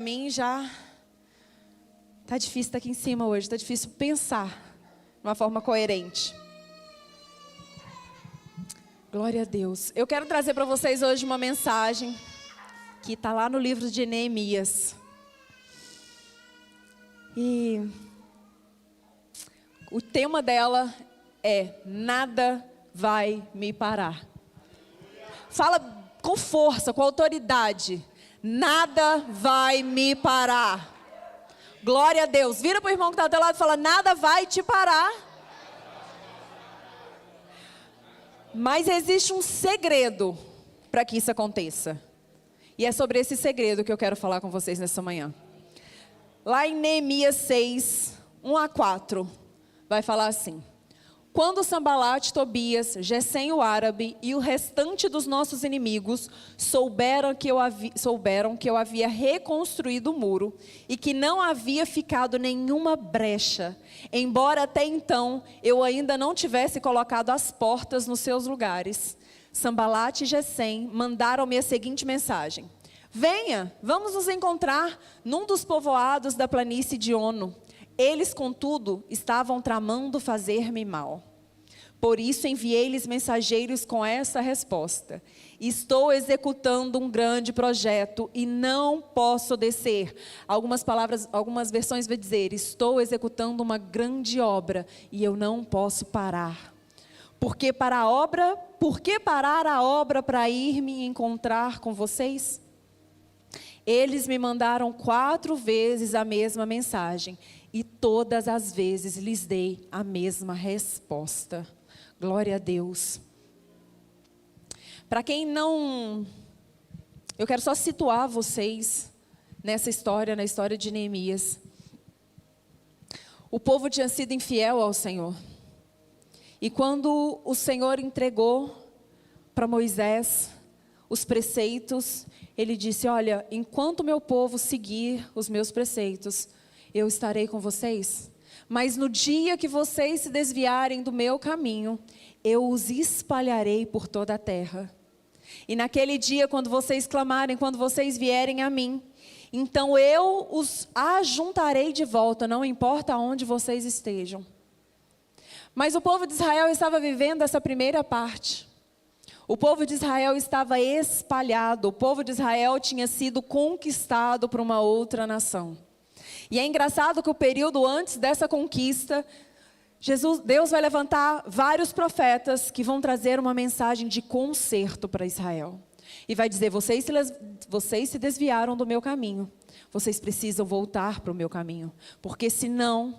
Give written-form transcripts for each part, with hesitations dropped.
Mim já tá difícil estar aqui em cima hoje, tá difícil pensar de uma forma coerente. Glória a Deus. Eu quero trazer para vocês hoje uma mensagem que está lá no livro de Neemias. E o tema dela é: nada vai me parar. Fala com força, com autoridade. Nada vai me parar. Glória a Deus. Vira para o irmão que está ao teu lado e fala: nada vai te parar. Mas existe um segredo para que isso aconteça. E é sobre esse segredo que eu quero falar com vocês nessa manhã. Lá em Neemias 6, 1-4, vai falar assim: quando Sambalate, Tobias, Gesem o árabe e o restante dos nossos inimigos souberam que eu havia reconstruído o muro e que não havia ficado nenhuma brecha, embora até então eu ainda não tivesse colocado as portas nos seus lugares, Sambalate e Gesem mandaram-me a seguinte mensagem: venha, vamos nos encontrar num dos povoados da planície de Ono. Eles, contudo, estavam tramando fazer-me mal. Por isso enviei-lhes mensageiros com essa resposta: estou executando um grande projeto e não posso descer. Algumas versões vão dizer: estou executando uma grande obra e eu não posso parar. Por que parar a obra para ir me encontrar com vocês? Eles me mandaram 4 vezes a mesma mensagem e todas as vezes lhes dei a mesma resposta. Glória a Deus. Para quem não... Eu quero só situar vocês nessa história, na história de Neemias. O povo tinha sido infiel ao Senhor. E quando o Senhor entregou para Moisés os preceitos, ele disse: olha, enquanto o meu povo seguir os meus preceitos, eu estarei com vocês. Mas no dia que vocês se desviarem do meu caminho, eu os espalharei por toda a terra. E naquele dia, quando vocês clamarem, quando vocês vierem a mim, então eu os ajuntarei de volta, não importa onde vocês estejam. Mas o povo de Israel estava vivendo essa primeira parte. O povo de Israel estava espalhado, o povo de Israel tinha sido conquistado por uma outra nação. E é engraçado que o período antes dessa conquista, Deus vai levantar vários profetas que vão trazer uma mensagem de conserto para Israel. E vai dizer: vocês se desviaram do meu caminho, vocês precisam voltar para o meu caminho, porque senão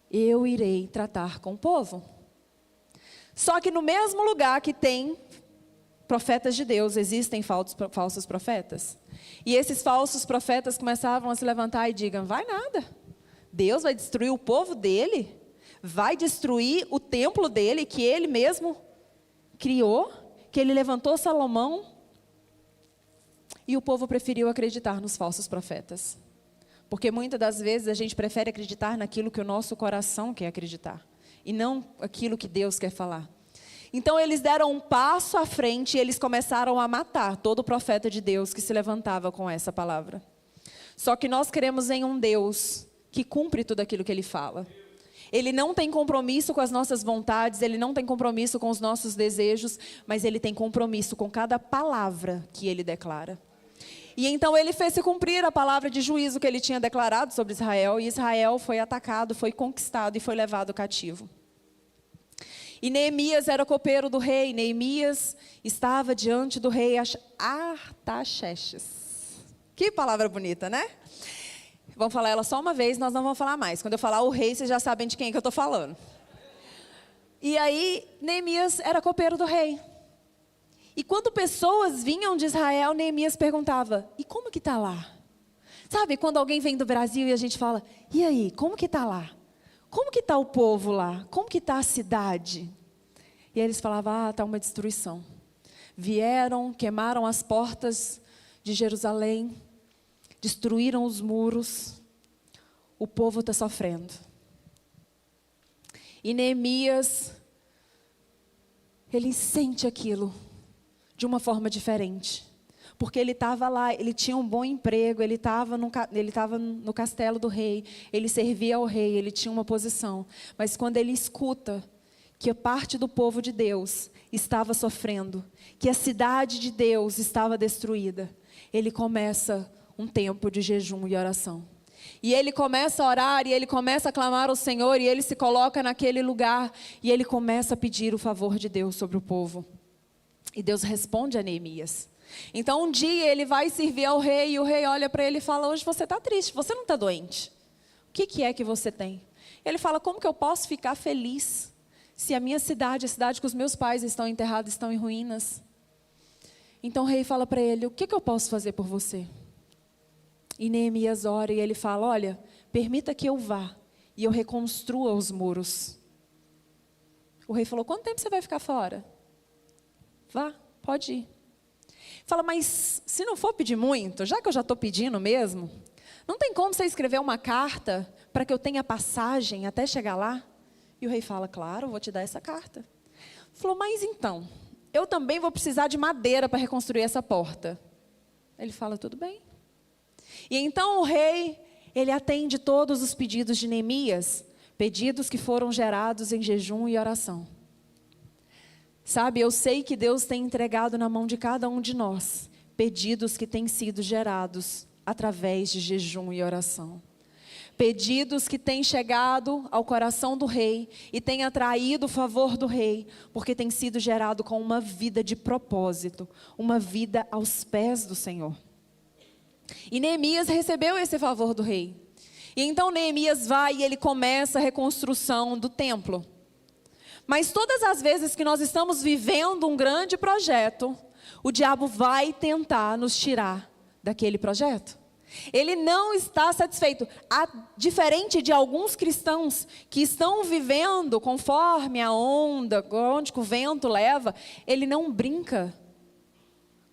eu irei tratar com o povo. Só que no mesmo lugar que tem profetas de Deus, existem falsos profetas. E esses falsos profetas começavam a se levantar e digam: vai nada, Deus vai destruir o povo dele, vai destruir o templo dele, que ele mesmo criou, que ele levantou Salomão. E o povo preferiu acreditar nos falsos profetas. Porque muitas das vezes a gente prefere acreditar naquilo que o nosso coração quer acreditar, e não aquilo que Deus quer falar. Então eles deram um passo à frente e eles começaram a matar todo profeta de Deus que se levantava com essa palavra. Só que nós queremos em um Deus que cumpre tudo aquilo que Ele fala. Ele não tem compromisso com as nossas vontades, Ele não tem compromisso com os nossos desejos, mas Ele tem compromisso com cada palavra que Ele declara. E então Ele fez se cumprir a palavra de juízo que Ele tinha declarado sobre Israel, e Israel foi atacado, foi conquistado e foi levado cativo. E Neemias era copeiro do rei. Neemias estava diante do rei Artaxerxes. Que palavra bonita, né? Vamos falar ela só uma vez, nós não vamos falar mais. Quando eu falar o rei, vocês já sabem de quem que eu estou falando. E aí, Neemias era copeiro do rei. E quando pessoas vinham de Israel, Neemias perguntava: e como que está lá? Sabe, quando alguém vem do Brasil e a gente fala: e aí, como que está lá? Como que está o povo lá? Como que está a cidade? E aí eles falavam: está uma destruição. Vieram, queimaram as portas de Jerusalém, destruíram os muros, o povo está sofrendo. E Neemias, ele sente aquilo de uma forma diferente. porque ele estava lá, ele tinha um bom emprego, ele estava no castelo do rei, ele servia ao rei, ele tinha uma posição. Mas quando ele escuta que a parte do povo de Deus estava sofrendo, que a cidade de Deus estava destruída, ele começa um tempo de jejum e oração. E ele começa a orar, e ele começa a clamar ao Senhor, e ele se coloca naquele lugar, e ele começa a pedir o favor de Deus sobre o povo. E Deus responde a Neemias. Então um dia ele vai servir ao rei, e o rei olha para ele e fala: hoje você está triste, você não está doente. O que é que você tem? Ele fala: como que eu posso ficar feliz, se a minha cidade, a cidade que os meus pais estão enterrados, estão em ruínas? Então o rei fala para ele: o que eu posso fazer por você? E Neemias ora e ele fala: olha, permita que eu vá e eu reconstrua os muros. O rei falou: quanto tempo você vai ficar fora? Vá, pode ir. Fala: mas se não for pedir muito, já que eu já estou pedindo mesmo, não tem como você escrever uma carta para que eu tenha passagem até chegar lá? E o rei fala: claro, eu vou te dar essa carta. Falou: mas então, eu também vou precisar de madeira para reconstruir essa porta. Ele fala: tudo bem. E então o rei, ele atende todos os pedidos de Neemias, pedidos que foram gerados em jejum e oração. Sabe, eu sei que Deus tem entregado na mão de cada um de nós pedidos que têm sido gerados através de jejum e oração. Pedidos que têm chegado ao coração do rei e têm atraído o favor do rei, porque tem sido gerado com uma vida de propósito, uma vida aos pés do Senhor. E Neemias recebeu esse favor do rei. E então Neemias vai e ele começa a reconstrução do templo. Mas todas as vezes que nós estamos vivendo um grande projeto, o diabo vai tentar nos tirar daquele projeto. Ele não está satisfeito. Diferente de alguns cristãos que estão vivendo conforme a onda, onde o vento leva, ele não brinca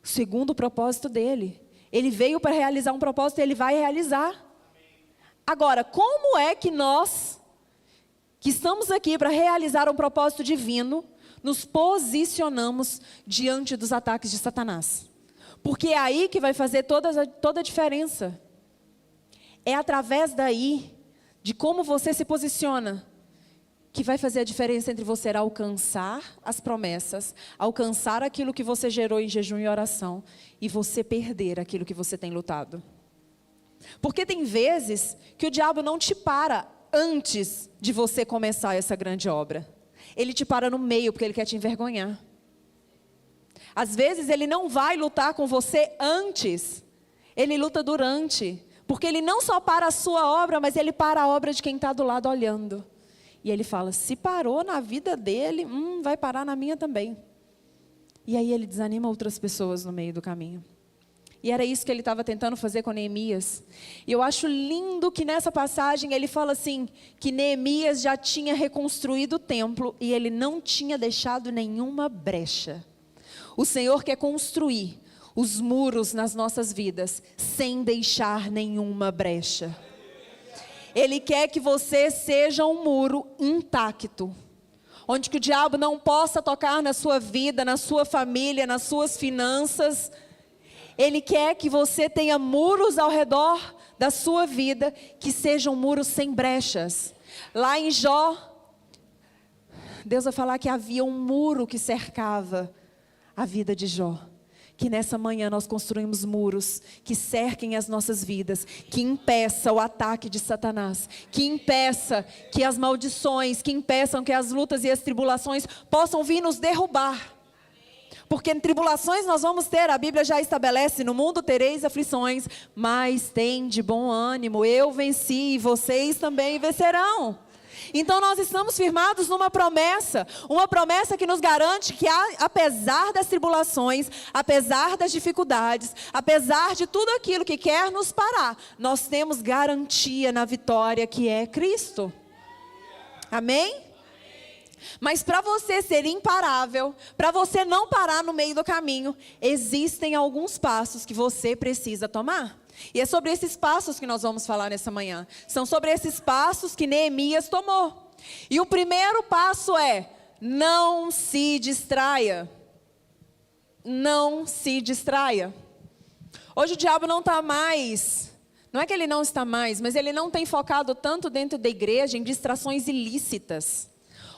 segundo o propósito dele. Ele veio para realizar um propósito e ele vai realizar. Agora, como é que nós, que estamos aqui para realizar um propósito divino, nos posicionamos diante dos ataques de Satanás? Porque é aí que vai fazer toda a diferença. É através daí, de como você se posiciona, que vai fazer a diferença entre você alcançar as promessas, alcançar aquilo que você gerou em jejum e oração, e você perder aquilo que você tem lutado. Porque tem vezes que o diabo não te para antes de você começar essa grande obra. Ele te para no meio, porque ele quer te envergonhar. Às vezes ele não vai lutar com você antes, ele luta durante. Porque ele não só para a sua obra, mas ele para a obra de quem está do lado olhando. E ele fala: se parou na vida dele, vai parar na minha também. E aí ele desanima outras pessoas no meio do caminho. E era isso que ele estava tentando fazer com Neemias. E eu acho lindo que nessa passagem ele fala assim, que Neemias já tinha reconstruído o templo e ele não tinha deixado nenhuma brecha. O Senhor quer construir os muros nas nossas vidas sem deixar nenhuma brecha. Ele quer que você seja um muro intacto, onde que o diabo não possa tocar na sua vida, na sua família, nas suas finanças. Ele quer que você tenha muros ao redor da sua vida, que sejam muros sem brechas. Lá em Jó, Deus vai falar que havia um muro que cercava a vida de Jó. Que nessa manhã nós construímos muros que cerquem as nossas vidas, que impeça o ataque de Satanás, que impeça que as maldições, que impeçam que as lutas e as tribulações possam vir nos derrubar. Porque em tribulações nós vamos ter, a Bíblia já estabelece: no mundo tereis aflições, mas tem de bom ânimo, eu venci e vocês também vencerão. Então nós estamos firmados numa promessa, uma promessa que nos garante que apesar das tribulações, apesar das dificuldades, apesar de tudo aquilo que quer nos parar, nós temos garantia na vitória que é Cristo. Amém? Mas para você ser imparável, para você não parar no meio do caminho, existem alguns passos que você precisa tomar. E é sobre esses passos que nós vamos falar nessa manhã. São sobre esses passos que Neemias tomou. E o primeiro passo é: não se distraia. Não se distraia. Hoje o diabo não está mais, não é que ele não está mais, mas ele não tem focado tanto dentro da igreja em distrações ilícitas.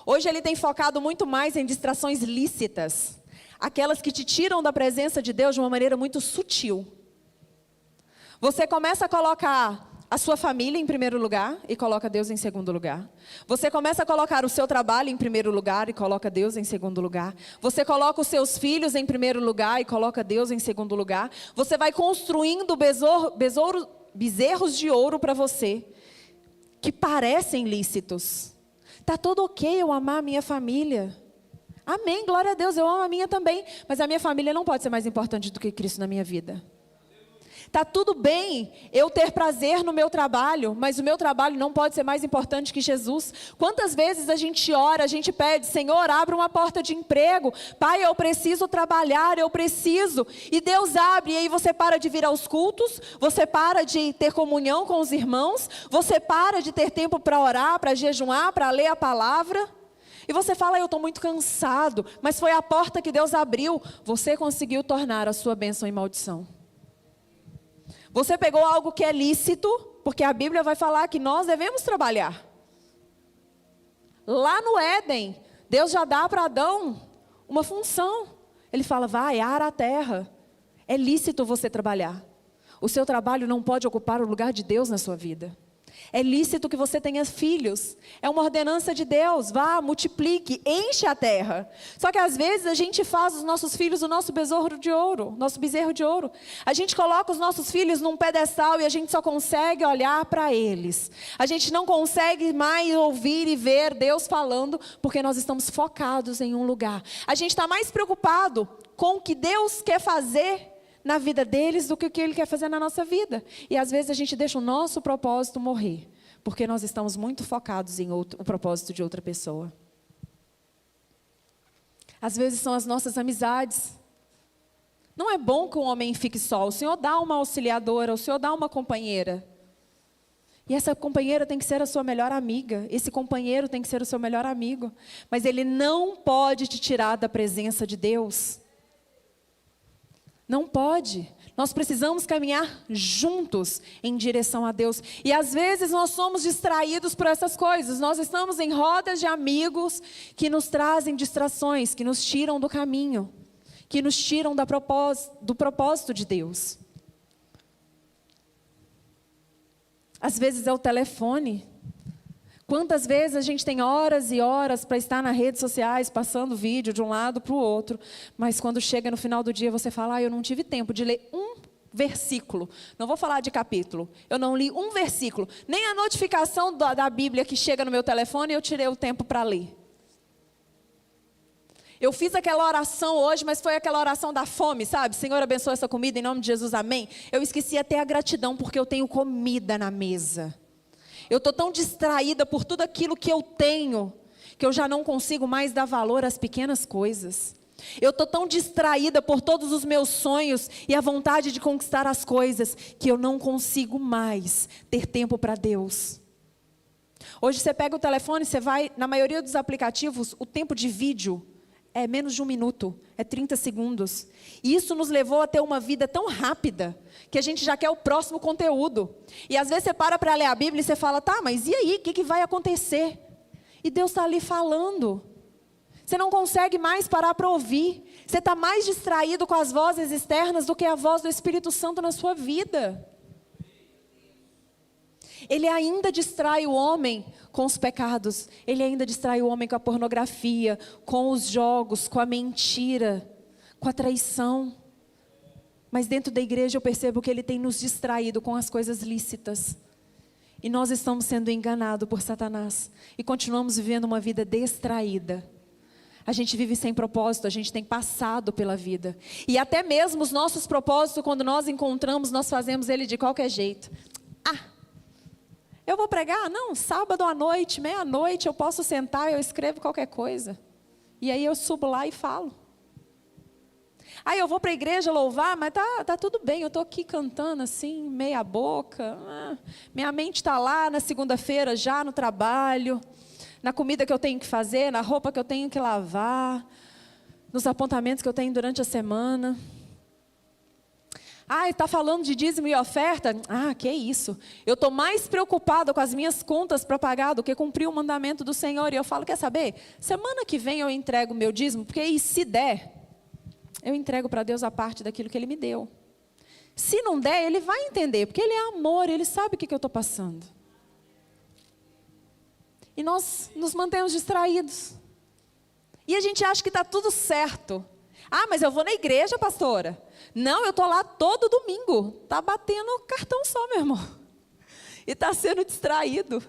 Hoje ele tem focado muito mais em distrações lícitas, aquelas que te tiram da presença de Deus de uma maneira muito sutil. Você começa a colocar a sua família em primeiro lugar e coloca Deus em segundo lugar. Você começa a colocar o seu trabalho em primeiro lugar e coloca Deus em segundo lugar. Você coloca os seus filhos em primeiro lugar e coloca Deus em segundo lugar. Você vai construindo bezerros de ouro para você, que parecem lícitos. Está tudo ok eu amar a minha família. Amém, glória a Deus, eu amo a minha também. Mas a minha família não pode ser mais importante do que Cristo na minha vida. Está tudo bem eu ter prazer no meu trabalho, mas o meu trabalho não pode ser mais importante que Jesus. Quantas vezes a gente ora, a gente pede, Senhor, abre uma porta de emprego. Pai, eu preciso trabalhar, eu preciso. E Deus abre, e aí você para de vir aos cultos, você para de ter comunhão com os irmãos, você para de ter tempo para orar, para jejuar, para ler a palavra. E você fala, eu estou muito cansado, mas foi a porta que Deus abriu. Você conseguiu tornar a sua bênção em maldição. Você pegou algo que é lícito, porque a Bíblia vai falar que nós devemos trabalhar. Lá no Éden, Deus já dá para Adão uma função. Ele fala, vai, ara a terra. É lícito você trabalhar. O seu trabalho não pode ocupar o lugar de Deus na sua vida. É lícito que você tenha filhos. É uma ordenança de Deus. Vá, multiplique, enche a terra. Só que às vezes a gente faz os nossos filhos o nosso bezerro de ouro. Nosso bezerro de ouro. A gente coloca os nossos filhos num pedestal e a gente só consegue olhar para eles. A gente não consegue mais ouvir e ver Deus falando porque nós estamos focados em um lugar. A gente está mais preocupado com o que Deus quer fazer na vida deles do que o que Ele quer fazer na nossa vida. E às vezes a gente deixa o nosso propósito morrer, porque nós estamos muito focados em o propósito de outra pessoa. Às vezes são as nossas amizades. Não é bom que um homem fique só. O Senhor dá uma auxiliadora, o Senhor dá uma companheira. E essa companheira tem que ser a sua melhor amiga. Esse companheiro tem que ser o seu melhor amigo. Mas ele não pode te tirar da presença de Deus. Não pode. Nós precisamos caminhar juntos em direção a Deus. E às vezes nós somos distraídos por essas coisas. Nós estamos em rodas de amigos que nos trazem distrações, que nos tiram do caminho, que nos tiram do propósito de Deus. Às vezes é o telefone. Quantas vezes a gente tem horas e horas para estar nas redes sociais, passando vídeo de um lado para o outro, mas quando chega no final do dia você fala, eu não tive tempo de ler um versículo. Não vou falar de capítulo. Eu não li um versículo. Nem a notificação da Bíblia que chega no meu telefone, eu tirei o tempo para ler. Eu fiz aquela oração hoje, mas foi aquela oração da fome, sabe? Senhor, abençoa essa comida em nome de Jesus, amém. Eu esqueci até a gratidão porque eu tenho comida na mesa. Eu estou tão distraída por tudo aquilo que eu tenho, que eu já não consigo mais dar valor às pequenas coisas. Eu estou tão distraída por todos os meus sonhos e a vontade de conquistar as coisas, que eu não consigo mais ter tempo para Deus. Hoje você pega o telefone, você vai, na maioria dos aplicativos, o tempo de vídeo é menos de 1 minuto, é 30 segundos. E isso nos levou a ter uma vida tão rápida, que a gente já quer o próximo conteúdo. E às vezes você para ler a Bíblia e você fala, tá, mas e aí, o que vai acontecer? E Deus está ali falando. Você não consegue mais parar para ouvir. Você está mais distraído com as vozes externas do que a voz do Espírito Santo na sua vida. Ele ainda distrai o homem com os pecados. Ele ainda distrai o homem com a pornografia, com os jogos, com a mentira, com a traição. Mas dentro da igreja eu percebo que ele tem nos distraído com as coisas lícitas. E nós estamos sendo enganados por Satanás. E continuamos vivendo uma vida distraída. A gente vive sem propósito, a gente tem passado pela vida. E até mesmo os nossos propósitos, quando nós encontramos, nós fazemos ele de qualquer jeito. Eu vou pregar? Não, sábado à noite, meia-noite, eu posso sentar, eu escrevo qualquer coisa. E aí eu subo lá e falo. Eu vou para a igreja louvar, mas tá tudo bem, eu estou aqui cantando assim, meia boca. Minha mente está lá na segunda-feira já no trabalho, na comida que eu tenho que fazer, na roupa que eu tenho que lavar, nos apontamentos que eu tenho durante a semana. Ah, está falando de dízimo e oferta? Ah, que isso. Eu estou mais preocupada com as minhas contas para pagar do que cumprir o mandamento do Senhor. E eu falo, quer saber? Semana que vem eu entrego o meu dízimo, porque aí se der, eu entrego para Deus a parte daquilo que Ele me deu. Se não der, Ele vai entender, porque Ele é amor, Ele sabe o que eu estou passando. E nós nos mantemos distraídos. E a gente acha que está tudo certo. Ah, mas eu vou na igreja, pastora. Não, eu estou lá todo domingo. Está batendo cartão só, meu irmão. E está sendo distraído.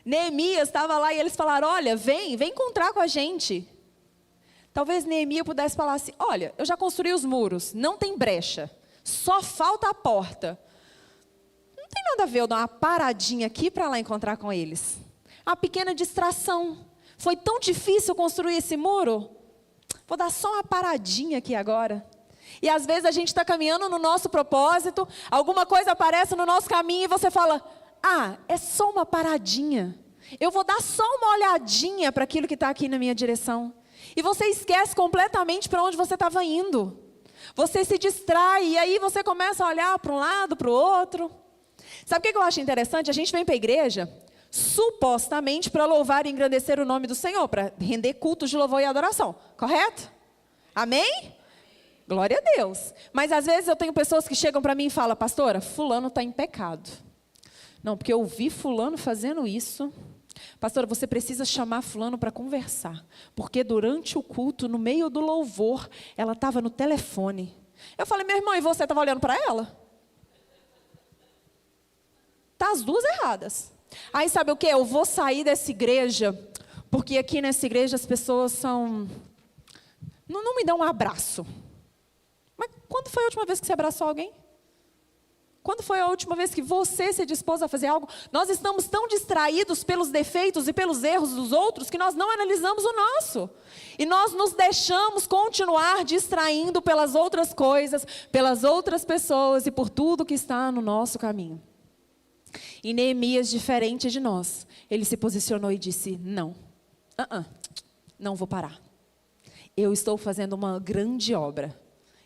Neemias estava lá e eles falaram, olha, vem encontrar com a gente. Talvez Neemias pudesse falar assim, olha, eu já construí os muros, não tem brecha. Só falta a porta. Não tem nada a ver eu dar uma paradinha aqui para lá encontrar com eles. Uma pequena distração. Foi tão difícil construir esse muro? Vou dar só uma paradinha aqui agora. E às vezes a gente está caminhando no nosso propósito, alguma coisa aparece no nosso caminho e você fala, ah, é só uma paradinha. Eu vou dar só uma olhadinha para aquilo que está aqui na minha direção. E você esquece completamente para onde você estava indo. Você se distrai e aí você começa a olhar para um lado, para o outro. Sabe o que eu acho interessante? A gente vem para a igreja supostamente para louvar e engrandecer o nome do Senhor, para render cultos de louvor e adoração, correto? Amém? Glória a Deus. Mas às vezes eu tenho pessoas que chegam para mim e falam, pastora, fulano está em pecado. Não, porque eu vi fulano fazendo isso. Pastora, você precisa chamar fulano para conversar, porque durante o culto, no meio do louvor, ela estava no telefone. Eu falei, meu irmão, e você estava olhando para ela? Tá as duas erradas. Aí sabe o que? Eu vou sair dessa igreja, porque aqui nessa igreja as pessoas são... Não me dão um abraço. Mas quando foi a última vez que você abraçou alguém? Quando foi a última vez que você se dispôs a fazer algo? Nós estamos tão distraídos pelos defeitos e pelos erros dos outros que nós não analisamos o nosso. E nós nos deixamos continuar distraindo pelas outras coisas, pelas outras pessoas e por tudo que está no nosso caminho. E Neemias, diferente de nós, ele se posicionou e disse, não vou parar. Eu estou fazendo uma grande obra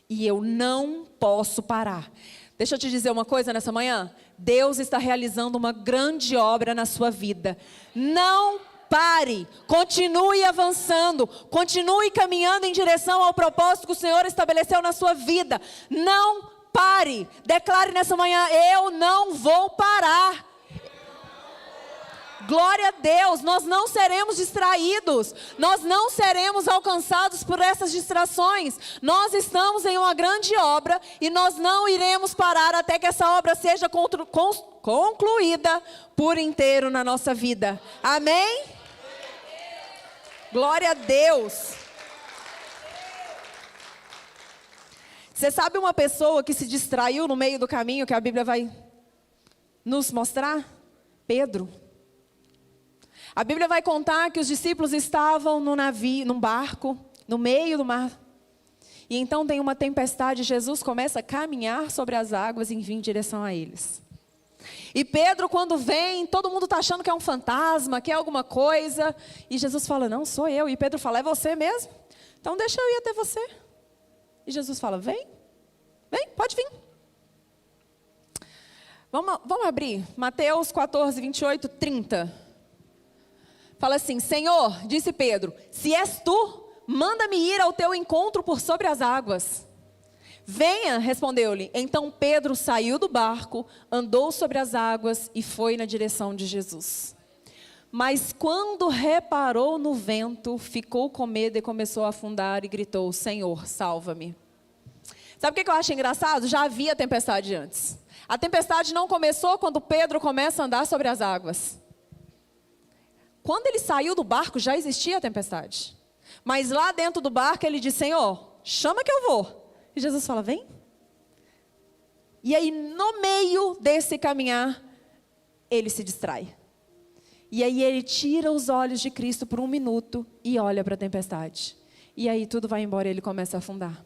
e eu não posso parar. Deixa eu te dizer uma coisa nessa manhã. Deus está realizando uma grande obra na sua vida. Não pare, continue avançando, continue caminhando em direção ao propósito que o Senhor estabeleceu na sua vida. Não pare, declare nessa manhã, eu não vou parar. Glória a Deus, nós não seremos distraídos, nós não seremos alcançados por essas distrações. Nós estamos em uma grande obra e nós não iremos parar até que essa obra seja concluída por inteiro na nossa vida. Amém? Glória a Deus. Você sabe uma pessoa que se distraiu no meio do caminho que a Bíblia vai nos mostrar? Pedro. A Bíblia vai contar que os discípulos estavam no navio, num barco, no meio do mar. E então tem uma tempestade, Jesus começa a caminhar sobre as águas e vir em direção a eles. E Pedro, quando vem, todo mundo está achando que é um fantasma, que é alguma coisa. E Jesus fala, não, sou eu. E Pedro fala, é você mesmo? Então deixa eu ir até você. E Jesus fala, vem, pode vir. Vamos abrir, Mateus 14, 28, 30. Fala assim, Senhor, disse Pedro, se és tu, manda-me ir ao teu encontro por sobre as águas. Venha, respondeu-lhe. Então Pedro saiu do barco, andou sobre as águas e foi na direção de Jesus. Mas quando reparou no vento, ficou com medo e começou a afundar e gritou, Senhor, salva-me. Sabe o que eu acho engraçado? Já havia tempestade antes. A tempestade não começou quando Pedro começa a andar sobre as águas. Quando ele saiu do barco, já existia a tempestade. Mas lá dentro do barco, ele diz, Senhor, chama que eu vou. E Jesus fala, vem. E aí, no meio desse caminhar, ele se distrai. E aí, ele tira os olhos de Cristo por um minuto e olha para a tempestade. E aí, tudo vai embora e ele começa a afundar.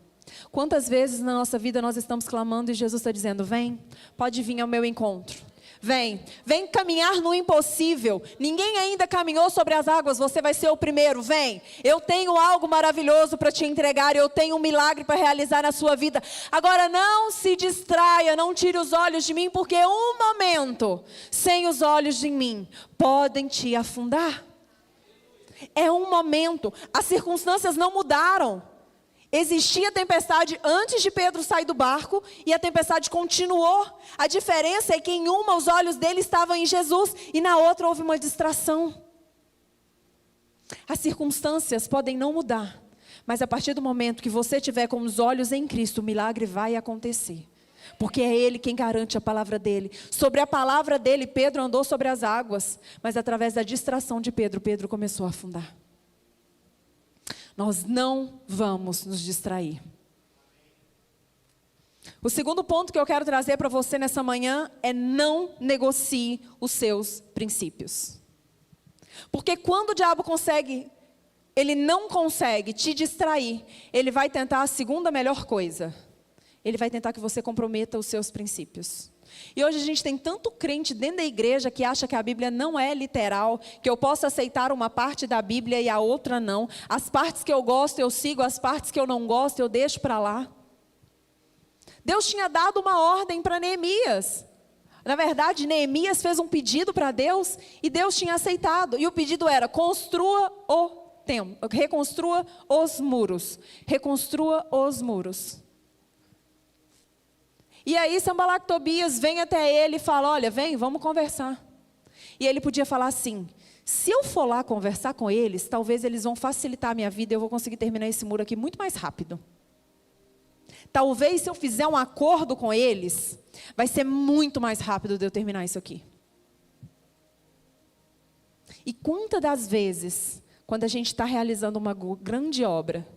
Quantas vezes na nossa vida nós estamos clamando e Jesus está dizendo, vem, pode vir ao meu encontro. Vem caminhar no impossível. Ninguém ainda caminhou sobre as águas, você vai ser o primeiro. Vem, eu tenho algo maravilhoso para te entregar, eu tenho um milagre para realizar na sua vida. Agora não se distraia, não tire os olhos de mim, porque um momento sem os olhos de mim podem te afundar. É um momento, as circunstâncias não mudaram. Existia tempestade antes de Pedro sair do barco e a tempestade continuou. A diferença é que em uma os olhos dele estavam em Jesus e na outra houve uma distração. As circunstâncias podem não mudar, mas a partir do momento que você tiver com os olhos em Cristo, o milagre vai acontecer. Porque é Ele quem garante a palavra dele. Sobre a palavra dele, Pedro andou sobre as águas, mas através da distração de Pedro, Pedro começou a afundar. Nós não vamos nos distrair. O segundo ponto que eu quero trazer para você nessa manhã é: não negocie os seus princípios. Porque quando o diabo ele não consegue te distrair, ele vai tentar a segunda melhor coisa. Ele vai tentar que você comprometa os seus princípios. E hoje a gente tem tanto crente dentro da igreja que acha que a Bíblia não é literal, que eu posso aceitar uma parte da Bíblia e a outra não. As partes que eu gosto eu sigo, as partes que eu não gosto eu deixo para lá. Deus tinha dado uma ordem para Neemias. Na verdade, Neemias fez um pedido para Deus e Deus tinha aceitado. E o pedido era: reconstrua os muros. Reconstrua os muros. E aí Sanbalat e Tobias vem até ele e fala: olha, vem, vamos conversar. E ele podia falar assim: se eu for lá conversar com eles, talvez eles vão facilitar a minha vida e eu vou conseguir terminar esse muro aqui muito mais rápido. Talvez se eu fizer um acordo com eles, vai ser muito mais rápido de eu terminar isso aqui. E quantas das vezes, quando a gente está realizando uma grande obra,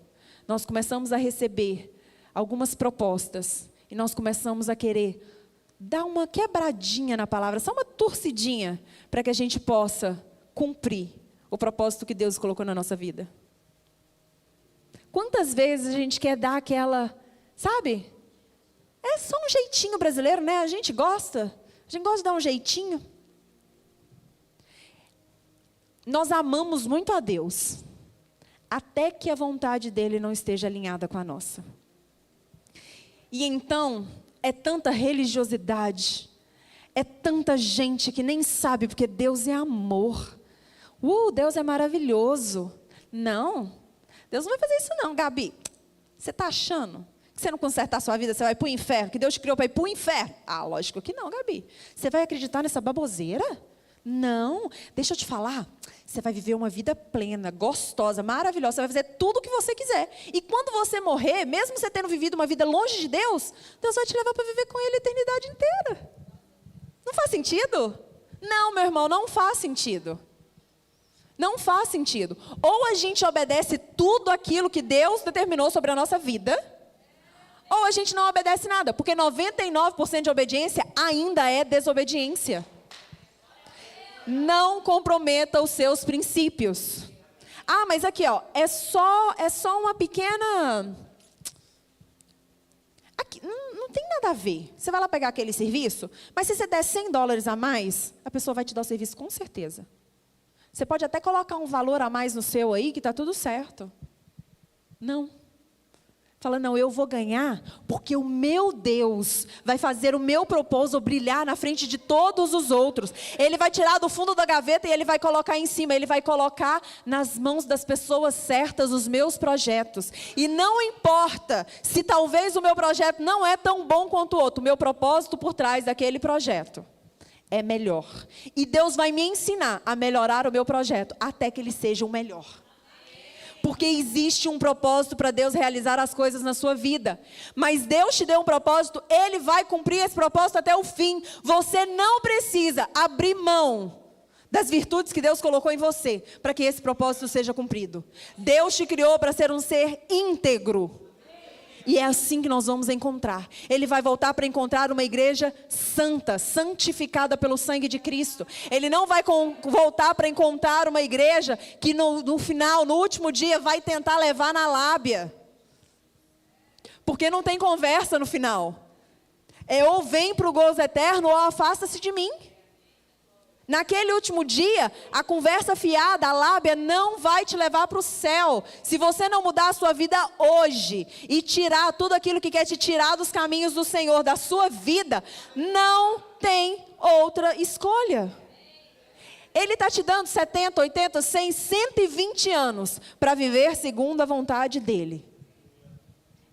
nós começamos a receber algumas propostas, e nós começamos a querer dar uma quebradinha na palavra, só uma torcidinha, para que a gente possa cumprir o propósito que Deus colocou na nossa vida. Quantas vezes a gente quer dar aquela, sabe? É só um jeitinho brasileiro, né? A gente gosta de dar um jeitinho. Nós amamos muito a Deus, até que a vontade dele não esteja alinhada com a nossa. E então, é tanta religiosidade, é tanta gente que nem sabe, porque Deus é amor. Deus é maravilhoso. Não, Deus não vai fazer isso não, Gabi. Você está achando que você não consertar a sua vida, você vai para o inferno, que Deus te criou para ir para o inferno? Ah, lógico que não, Gabi. Você vai acreditar nessa baboseira? Não, deixa eu te falar, você vai viver uma vida plena, gostosa, maravilhosa, você vai fazer tudo o que você quiser. E quando você morrer, mesmo você tendo vivido uma vida longe de Deus, Deus vai te levar para viver com Ele a eternidade inteira. Não faz sentido? Não, meu irmão, não faz sentido. Não faz sentido. Ou a gente obedece tudo aquilo que Deus determinou sobre a nossa vida, ou a gente não obedece nada, porque 99% de obediência ainda é desobediência. Não comprometa os seus princípios. Ah, mas aqui, ó, é só uma pequena... Aqui, não tem nada a ver. Você vai lá pegar aquele serviço, mas se você der $100 a mais, a pessoa vai te dar o serviço com certeza. Você pode até colocar um valor a mais no seu aí, que está tudo certo. Não. Fala, não, eu vou ganhar, porque o meu Deus vai fazer o meu propósito brilhar na frente de todos os outros. Ele vai tirar do fundo da gaveta e Ele vai colocar em cima. Ele vai colocar nas mãos das pessoas certas os meus projetos. E não importa se talvez o meu projeto não é tão bom quanto o outro. O meu propósito por trás daquele projeto é melhor. E Deus vai me ensinar a melhorar o meu projeto até que ele seja o melhor. Porque existe um propósito para Deus realizar as coisas na sua vida. Mas Deus te deu um propósito, Ele vai cumprir esse propósito até o fim. Você não precisa abrir mão das virtudes que Deus colocou em você, para que esse propósito seja cumprido. Deus te criou para ser um ser íntegro. E é assim que nós vamos encontrar. Ele vai voltar para encontrar uma igreja santa, santificada pelo sangue de Cristo. Ele não vai voltar para encontrar uma igreja que no final, no último dia, vai tentar levar na lábia. Porque não tem conversa no final. É ou vem para o gozo eterno ou afasta-se de mim. Naquele último dia, a conversa fiada, a lábia não vai te levar para o céu. Se você não mudar a sua vida hoje e tirar tudo aquilo que quer te tirar dos caminhos do Senhor, da sua vida, não tem outra escolha. Ele está te dando 70, 80, 100, 120 anos para viver segundo a vontade dEle.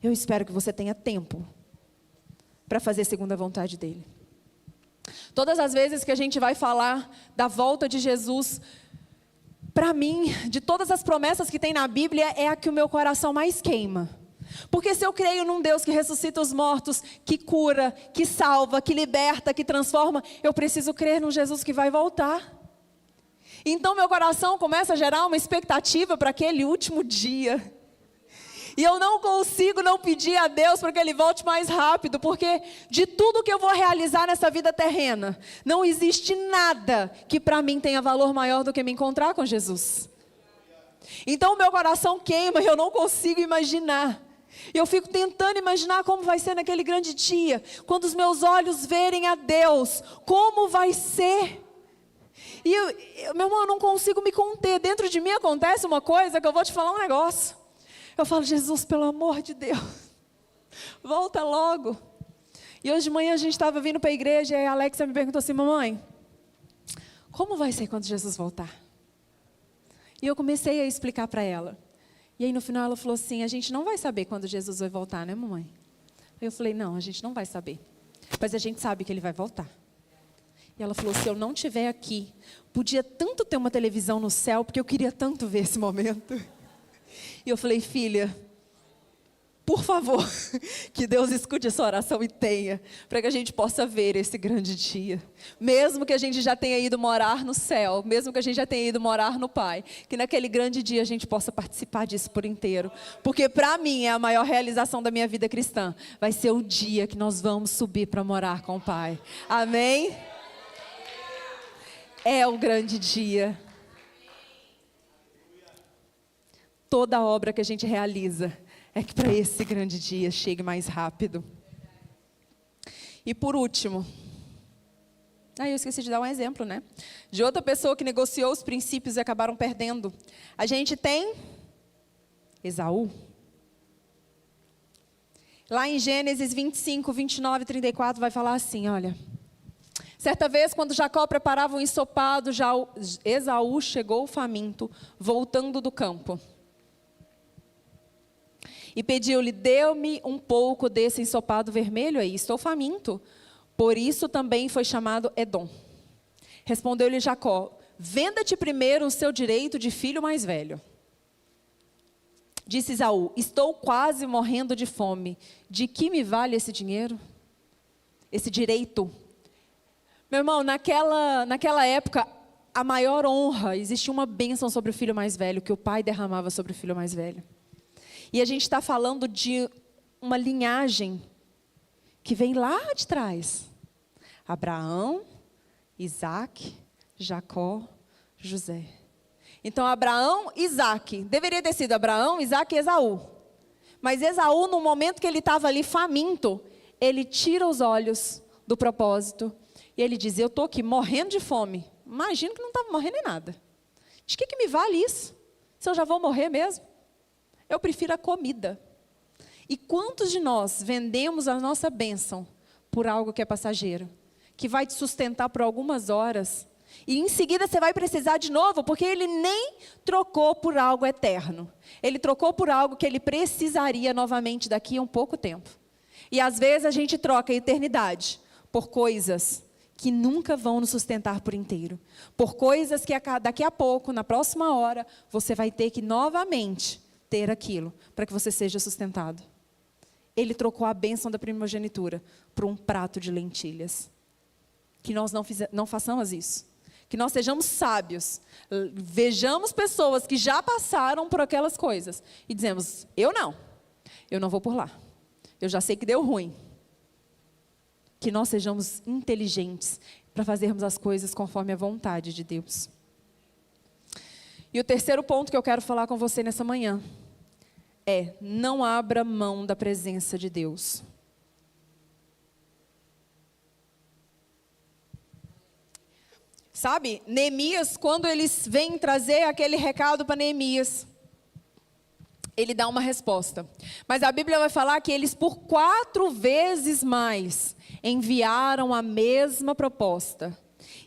Eu espero que você tenha tempo para fazer segundo a vontade dEle. Todas as vezes que a gente vai falar da volta de Jesus, para mim, de todas as promessas que tem na Bíblia, é a que o meu coração mais queima. Porque se eu creio num Deus que ressuscita os mortos, que cura, que salva, que liberta, que transforma, eu preciso crer num Jesus que vai voltar. Então meu coração começa a gerar uma expectativa para aquele último dia. E eu não consigo não pedir a Deus para que Ele volte mais rápido, porque de tudo que eu vou realizar nessa vida terrena, não existe nada que para mim tenha valor maior do que me encontrar com Jesus. Então o meu coração queima e eu não consigo imaginar. Eu fico tentando imaginar como vai ser naquele grande dia, quando os meus olhos verem a Deus, como vai ser. E meu irmão, eu não consigo me conter. Dentro de mim acontece uma coisa que eu vou te falar um negócio. Eu falo, Jesus, pelo amor de Deus, volta logo. E hoje de manhã a gente estava vindo para a igreja e a Alexia me perguntou assim, mamãe, como vai ser quando Jesus voltar? E eu comecei a explicar para ela. E aí no final ela falou assim, a gente não vai saber quando Jesus vai voltar, né, mamãe? Eu falei, não, a gente não vai saber. Mas a gente sabe que Ele vai voltar. E ela falou, se eu não estiver aqui, podia tanto ter uma televisão no céu, porque eu queria tanto ver esse momento. E eu falei, filha, por favor, que Deus escute essa oração e tenha, para que a gente possa ver esse grande dia. Mesmo que a gente já tenha ido morar no céu, mesmo que a gente já tenha ido morar no Pai, que naquele grande dia a gente possa participar disso por inteiro. Porque para mim é a maior realização da minha vida cristã. Vai ser o dia que nós vamos subir para morar com o Pai. Amém? É o grande dia. Toda obra que a gente realiza é que para esse grande dia chegue mais rápido. E por último, eu esqueci de dar um exemplo, né? De outra pessoa que negociou os princípios e acabaram perdendo. A gente tem Esaú. Lá em Gênesis 25, 29 e 34 vai falar assim, olha. Certa vez, quando Jacó preparava um ensopado, Esaú chegou faminto, voltando do campo. E pediu-lhe, dê-me um pouco desse ensopado vermelho aí, estou faminto. Por isso também foi chamado Edom. Respondeu-lhe Jacó, venda-te primeiro o seu direito de filho mais velho. Disse Esaú, estou quase morrendo de fome. De que me vale esse dinheiro? Esse direito? Meu irmão, naquela época, a maior honra, existia uma bênção sobre o filho mais velho, que o pai derramava sobre o filho mais velho. E a gente está falando de uma linhagem que vem lá de trás. Abraão, Isaac, Jacó, José. Então, Abraão, Isaac. Deveria ter sido Abraão, Isaac e Esaú. Mas Esaú, no momento que ele estava ali faminto, ele tira os olhos do propósito. E ele diz, eu estou aqui morrendo de fome. Imagino que não estava morrendo em nada. De que me vale isso? Se eu já vou morrer mesmo? Eu prefiro a comida. E quantos de nós vendemos a nossa bênção por algo que é passageiro? Que vai te sustentar por algumas horas. E em seguida você vai precisar de novo, porque ele nem trocou por algo eterno. Ele trocou por algo que ele precisaria novamente daqui a um pouco tempo. E às vezes a gente troca a eternidade por coisas que nunca vão nos sustentar por inteiro. Por coisas que daqui a pouco, na próxima hora, você vai ter que novamente ter aquilo, para que você seja sustentado. Ele trocou a bênção da primogenitura por um prato de lentilhas. Que nós não façamos isso. Que nós sejamos sábios. Vejamos pessoas que já passaram por aquelas coisas. E dizemos, eu não vou por lá. Eu já sei que deu ruim. Que nós sejamos inteligentes para fazermos as coisas conforme a vontade de Deus. E o terceiro ponto que eu quero falar com você nessa manhã é, não abra mão da presença de Deus. Sabe, Neemias, quando eles vêm trazer aquele recado para Neemias, ele dá uma resposta. Mas a Bíblia vai falar que eles por 4 vezes mais enviaram a mesma proposta.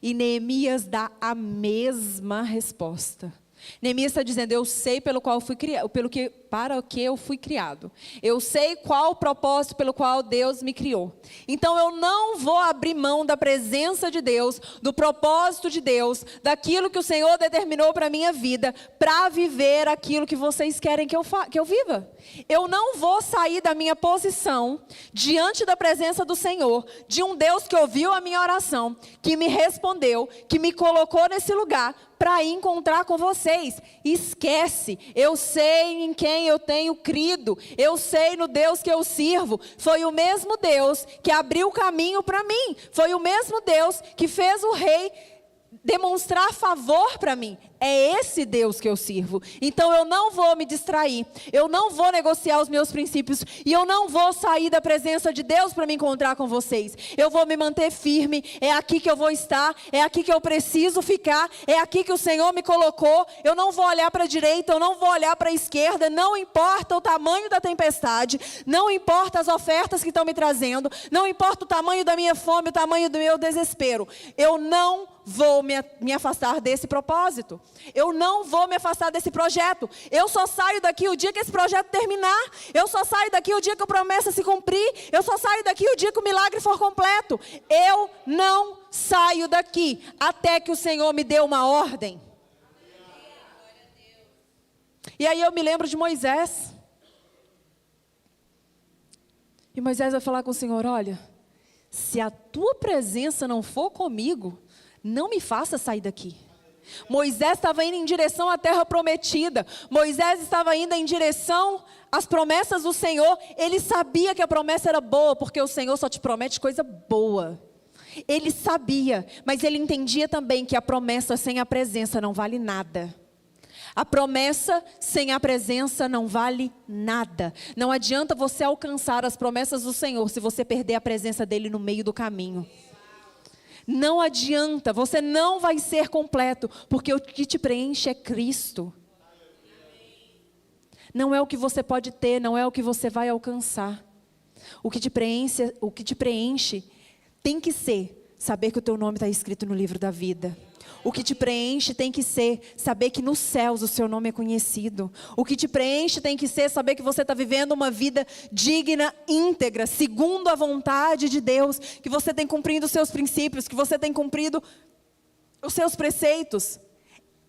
E Neemias dá a mesma resposta. Neemias está dizendo, eu sei para o que eu fui criado. Eu sei qual o propósito pelo qual Deus me criou. Então eu não vou abrir mão da presença de Deus, do propósito de Deus, daquilo que o Senhor determinou para a minha vida, para viver aquilo que vocês querem que eu viva. Eu não vou sair da minha posição diante da presença do Senhor, de um Deus que ouviu a minha oração, que me respondeu, que me colocou nesse lugar, para encontrar com vocês. Esquece, eu sei em quem eu tenho crido, eu sei no Deus que eu sirvo. Foi o mesmo Deus que abriu o caminho para mim, foi o mesmo Deus que fez o rei demonstrar favor para mim. É esse Deus que eu sirvo. Então eu não vou me distrair, eu não vou negociar os meus princípios, e eu não vou sair da presença de Deus para me encontrar com vocês. Eu vou me manter firme, é aqui que eu vou estar, é aqui que eu preciso ficar, é aqui que o Senhor me colocou. Eu não vou olhar para a direita, eu não vou olhar para a esquerda, não importa o tamanho da tempestade, não importa as ofertas que estão me trazendo, não importa o tamanho da minha fome, o tamanho do meu desespero. Eu não vou me afastar desse propósito. Eu não vou me afastar desse projeto. Eu só saio daqui o dia que esse projeto terminar. Eu só saio daqui o dia que a promessa se cumprir. Eu só saio daqui o dia que o milagre for completo. Eu não saio daqui até que o Senhor me dê uma ordem. E aí eu me lembro de Moisés. E Moisés vai falar com o Senhor, olha, se a tua presença não for comigo, não me faça sair daqui. Moisés estava indo em direção à terra prometida. Moisés estava indo em direção às promessas do Senhor. Ele sabia que a promessa era boa, porque o Senhor só te promete coisa boa. Ele sabia, mas ele entendia também que a promessa sem a presença não vale nada. A promessa sem a presença não vale nada. Não adianta você alcançar as promessas do Senhor se você perder a presença dele no meio do caminho. Não adianta, você não vai ser completo, porque o que te preenche é Cristo. Não é o que você pode ter, não é o que você vai alcançar. O que te preenche tem que ser saber que o teu nome está escrito no livro da vida. O que te preenche tem que ser saber que nos céus o seu nome é conhecido. O que te preenche tem que ser saber que você está vivendo uma vida digna, íntegra, segundo a vontade de Deus. Que você tem cumprido os seus princípios, que você tem cumprido os seus preceitos.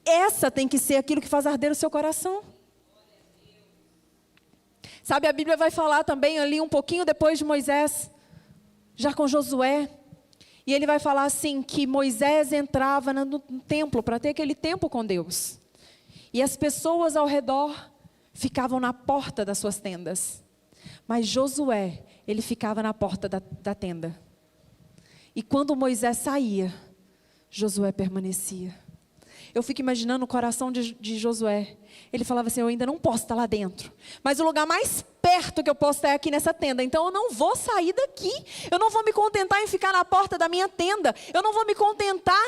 Essa tem que ser aquilo que faz arder o seu coração. Sabe, a Bíblia vai falar também ali um pouquinho depois de Moisés, já com Josué. E ele vai falar assim, que Moisés entrava no templo, para ter aquele tempo com Deus. E as pessoas ao redor ficavam na porta das suas tendas. Mas Josué, ele ficava na porta da tenda. E quando Moisés saía, Josué permanecia. Eu fico imaginando o coração de Josué. Ele falava assim, eu ainda não posso estar lá dentro, mas o lugar mais perto que eu posso estar é aqui nessa tenda. Então eu não vou sair daqui. Eu não vou me contentar em ficar na porta da minha tenda. Eu não vou me contentar,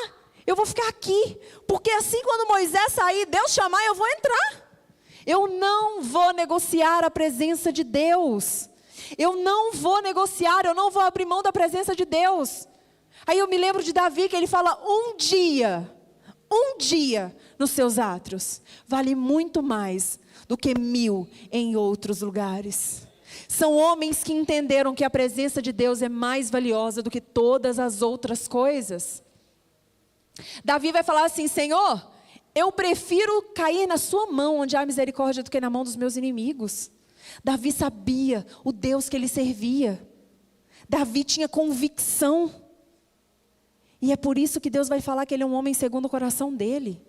eu vou ficar aqui. Porque assim quando Moisés sair, Deus chamar, eu vou entrar. Eu não vou negociar a presença de Deus. Eu não vou negociar, eu não vou abrir mão da presença de Deus. Aí eu me lembro de Davi, que ele fala, um dia nos seus átrios vale muito mais do que 1000 em outros lugares. São homens que entenderam que a presença de Deus é mais valiosa do que todas as outras coisas. Davi vai falar assim, Senhor, eu prefiro cair na sua mão onde há misericórdia do que na mão dos meus inimigos. Davi sabia o Deus que ele servia. Davi tinha convicção. E é por isso que Deus vai falar que ele é um homem segundo o coração dele.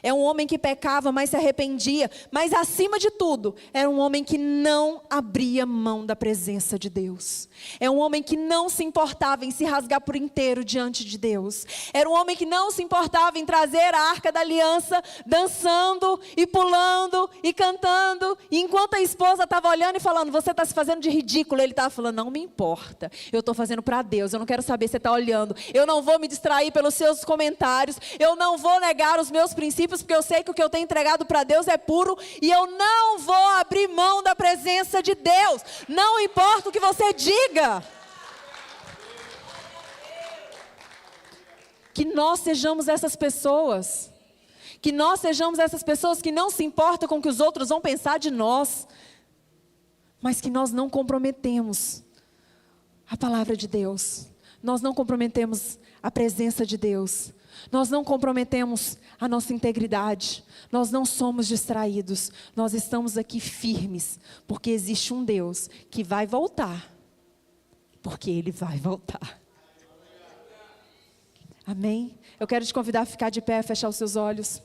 É um homem que pecava, mas se arrependia. Mas acima de tudo, era um homem que não abria mão da presença de Deus. É um homem que não se importava em se rasgar por inteiro diante de Deus. Era um homem que não se importava em trazer a Arca da Aliança, dançando e pulando e cantando. E enquanto a esposa estava olhando e falando, você está se fazendo de ridículo, ele estava falando, não me importa, eu estou fazendo para Deus, eu não quero saber se você está olhando. Eu não vou me distrair pelos seus comentários, eu não vou negar os meus princípios, porque eu sei que o que eu tenho entregado para Deus é puro, e eu não vou abrir mão da presença de Deus, não importa o que você diga. Que nós sejamos essas pessoas, que nós sejamos essas pessoas que não se importam com o que os outros vão pensar de nós, mas que nós não comprometemos a palavra de Deus, nós não comprometemos a presença de Deus, nós não comprometemos a nossa integridade, nós não somos distraídos, nós estamos aqui firmes, porque existe um Deus que vai voltar, porque Ele vai voltar. Amém? Eu quero te convidar a ficar de pé, fechar os seus olhos.